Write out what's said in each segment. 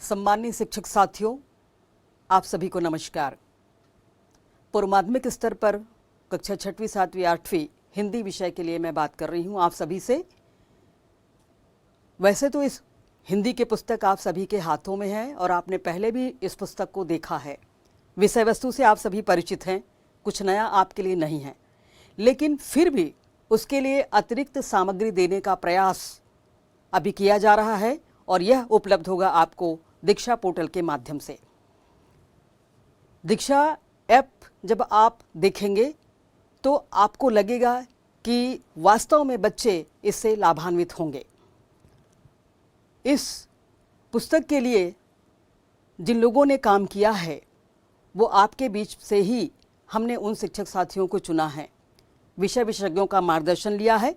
सम्मानित शिक्षक साथियों, आप सभी को नमस्कार। पूर्व माध्यमिक स्तर पर कक्षा 6वीं 7वीं 8वीं हिंदी विषय के लिए मैं बात कर रही हूँ आप सभी से। वैसे तो इस हिंदी की पुस्तक आप सभी के हाथों में है और आपने पहले भी इस पुस्तक को देखा है। विषय वस्तु से आप सभी परिचित हैं, कुछ नया आपके लिए नहीं है, लेकिन फिर भी उसके लिए अतिरिक्त सामग्री देने का प्रयास अभी किया जा रहा है और यह उपलब्ध होगा आपको दीक्षा पोर्टल के माध्यम से। दीक्षा ऐप जब आप देखेंगे तो आपको लगेगा कि वास्तव में बच्चे इससे लाभान्वित होंगे। इस पुस्तक के लिए जिन लोगों ने काम किया है वो आपके बीच से ही हमने उन शिक्षक साथियों को चुना है, विषय विशेषज्ञों का मार्गदर्शन लिया है,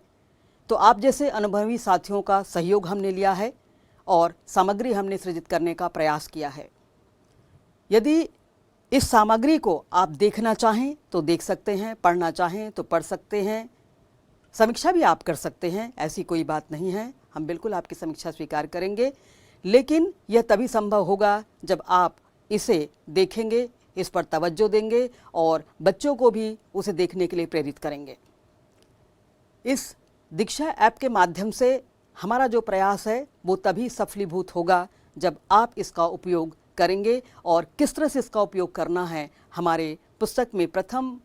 तो आप जैसे अनुभवी साथियों का सहयोग हमने लिया है और सामग्री हमने सृजित करने का प्रयास किया है। यदि इस सामग्री को आप देखना चाहें तो देख सकते हैं, पढ़ना चाहें तो पढ़ सकते हैं, समीक्षा भी आप कर सकते हैं, ऐसी कोई बात नहीं है। हम बिल्कुल आपकी समीक्षा स्वीकार करेंगे, लेकिन यह तभी संभव होगा जब आप इसे देखेंगे, इस पर तवज्जो देंगे और बच्चों को भी उसे देखने के लिए प्रेरित करेंगे। इस दीक्षा ऐप के माध्यम से हमारा जो प्रयास है वो तभी सफलीभूत होगा जब आप इसका उपयोग करेंगे। और किस तरह से इसका उपयोग करना है, हमारे पुस्तक में प्रथम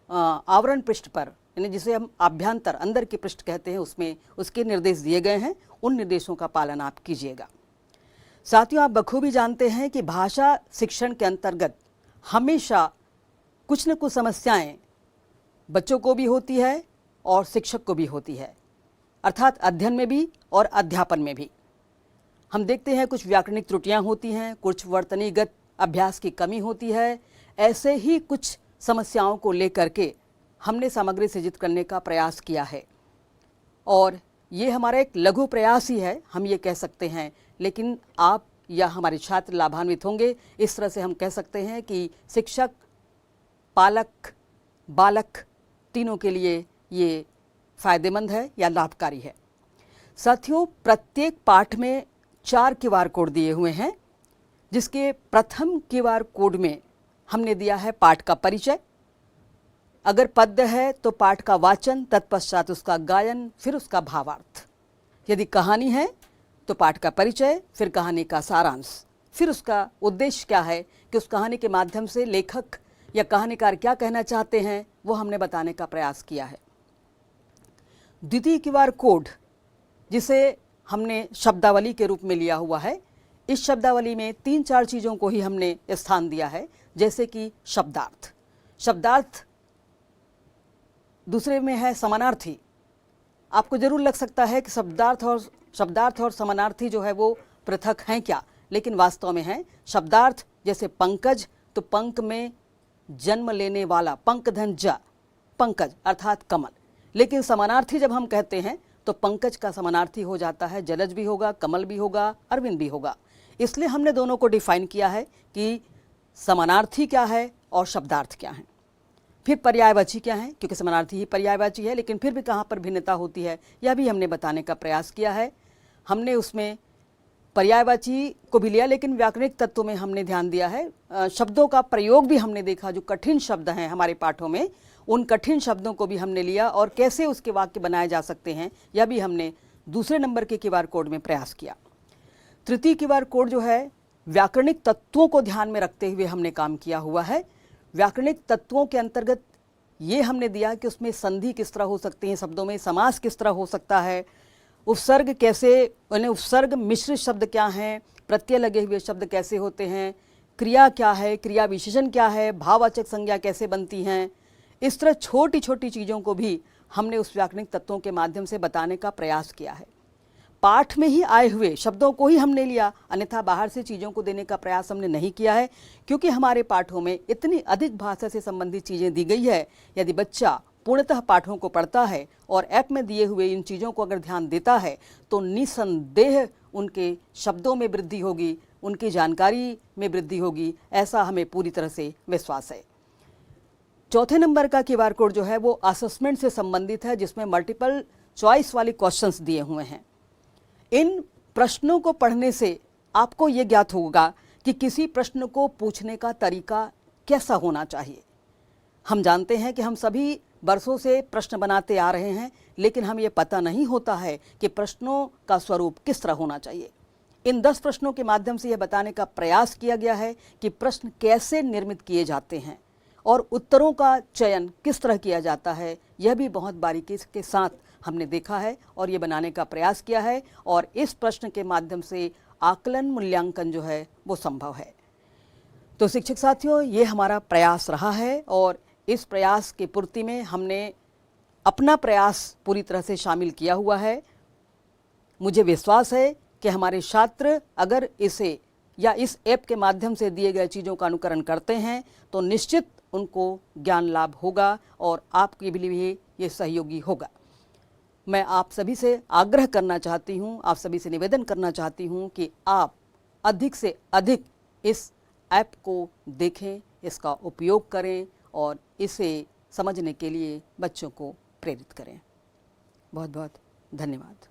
आवरण पृष्ठ पर, यानी जिसे हम आभ्यंतर अंदर के पृष्ठ कहते हैं, उसमें उसके निर्देश दिए गए हैं। उन निर्देशों का पालन आप कीजिएगा। साथियों, आप बखूबी जानते हैं कि भाषा शिक्षण के अंतर्गत हमेशा कुछ न कुछ समस्याएं बच्चों को भी होती है और शिक्षक को भी होती है, अर्थात अध्ययन में भी और अध्यापन में भी। हम देखते हैं कुछ व्याकरणिक त्रुटियां होती हैं, कुछ वर्तनीगत अभ्यास की कमी होती है। ऐसे ही कुछ समस्याओं को लेकर के हमने सामग्री सृजित करने का प्रयास किया है और ये हमारा एक लघु प्रयास ही है, हम ये कह सकते हैं, लेकिन आप या हमारे छात्र लाभान्वित होंगे। इस तरह से हम कह सकते हैं कि शिक्षक, पालक, बालक तीनों के लिए ये फ़ायदेमंद है या लाभकारी है। साथियों, प्रत्येक पाठ में 4 QR कोड दिए हुए हैं, जिसके प्रथम QR कोड में हमने दिया है पाठ का परिचय। अगर पद्य है तो पाठ का वाचन, तत्पश्चात उसका गायन, फिर उसका भावार्थ। यदि कहानी है तो पाठ का परिचय, फिर कहानी का सारांश, फिर उसका उद्देश्य क्या है कि उस कहानी के माध्यम से लेखक या कहानीकार क्या कहना चाहते हैं, वो हमने बताने का प्रयास किया है। द्वितीय QR कोड, जिसे हमने शब्दावली के रूप में लिया हुआ है, इस शब्दावली में 3-4 चीज़ों को ही हमने स्थान दिया है, जैसे कि शब्दार्थ। शब्दार्थ दूसरे में है समानार्थी। आपको जरूर लग सकता है कि शब्दार्थ और समानार्थी जो है वो पृथक हैं क्या, लेकिन वास्तव में है। शब्दार्थ जैसे पंकज, तो पंक में जन्म लेने वाला, पंकधन ज, पंकज अर्थात कमल। लेकिन समानार्थी जब हम कहते हैं तो पंकज का समानार्थी हो जाता है जलज भी होगा, कमल भी होगा, अरविंद भी होगा। इसलिए हमने दोनों को डिफाइन किया है कि समानार्थी क्या है और शब्दार्थ क्या है। फिर पर्यायवाची क्या है, क्योंकि समानार्थी ही पर्यायवाची है, लेकिन फिर भी कहाँ पर भिन्नता होती है यह भी हमने बताने का प्रयास किया है। हमने उसमें पर्यायवाची को भी लिया, लेकिन व्याकरणिक तत्वों में हमने ध्यान दिया है। शब्दों का प्रयोग भी हमने देखा, जो कठिन शब्द हैं हमारे पाठों में, उन कठिन शब्दों को भी हमने लिया और कैसे उसके वाक्य बनाए जा सकते हैं यह भी हमने दूसरे नंबर के QR कोड में प्रयास किया। तृतीय QR कोड जो है, व्याकरणिक तत्वों को ध्यान में रखते हुए हमने काम किया हुआ है। व्याकरणिक तत्वों के अंतर्गत ये हमने दिया कि उसमें संधि किस तरह हो सकती है, शब्दों में समास किस तरह हो सकता है, उपसर्ग कैसे, यानी उपसर्ग मिश्र शब्द क्या हैं, प्रत्यय लगे हुए शब्द कैसे होते हैं, क्रिया क्या है, क्रिया विशेषण क्या है, भाववाचक संज्ञा कैसे बनती हैं। इस तरह छोटी छोटी चीज़ों को भी हमने उस व्याकरणिक तत्वों के माध्यम से बताने का प्रयास किया है। पाठ में ही आए हुए शब्दों को ही हमने लिया, अन्यथा बाहर से चीज़ों को देने का प्रयास हमने नहीं किया है, क्योंकि हमारे पाठों में इतनी अधिक भाषा से संबंधित चीज़ें दी गई है। यदि बच्चा पूर्णतः पाठों को पढ़ता है और ऐप में दिए हुए इन चीज़ों को अगर ध्यान देता है तो निसंदेह उनके शब्दों में वृद्धि होगी, उनकी जानकारी में वृद्धि होगी, ऐसा हमें पूरी तरह से विश्वास है। चौथे नंबर का QR कोड जो है वो असेसमेंट से संबंधित है, जिसमें मल्टीपल चॉइस वाले क्वेश्चंस दिए हुए हैं। इन प्रश्नों को पढ़ने से आपको ये ज्ञात होगा कि किसी प्रश्न को पूछने का तरीका कैसा होना चाहिए। हम जानते हैं कि हम सभी बरसों से प्रश्न बनाते आ रहे हैं, लेकिन हम ये पता नहीं होता है कि प्रश्नों का स्वरूप किस तरह होना चाहिए। इन 10 प्रश्नों के माध्यम से यह बताने का प्रयास किया गया है कि प्रश्न कैसे निर्मित किए जाते हैं और उत्तरों का चयन किस तरह किया जाता है। यह भी बहुत बारीकी के साथ हमने देखा है और ये बनाने का प्रयास किया है, और इस प्रश्न के माध्यम से आकलन मूल्यांकन जो है वो संभव है। तो शिक्षक साथियों, ये हमारा प्रयास रहा है और इस प्रयास की पूर्ति में हमने अपना प्रयास पूरी तरह से शामिल किया हुआ है। मुझे विश्वास है कि हमारे छात्र अगर इसे या इस ऐप के माध्यम से दिए गए चीज़ों का अनुकरण करते हैं तो निश्चित उनको ज्ञान लाभ होगा और आपके लिए भी ये सहयोगी होगा। मैं आप सभी से आग्रह करना चाहती हूँ, आप सभी से निवेदन करना चाहती हूँ कि आप अधिक से अधिक इस ऐप को देखें, इसका उपयोग करें और इसे समझने के लिए बच्चों को प्रेरित करें। बहुत बहुत धन्यवाद।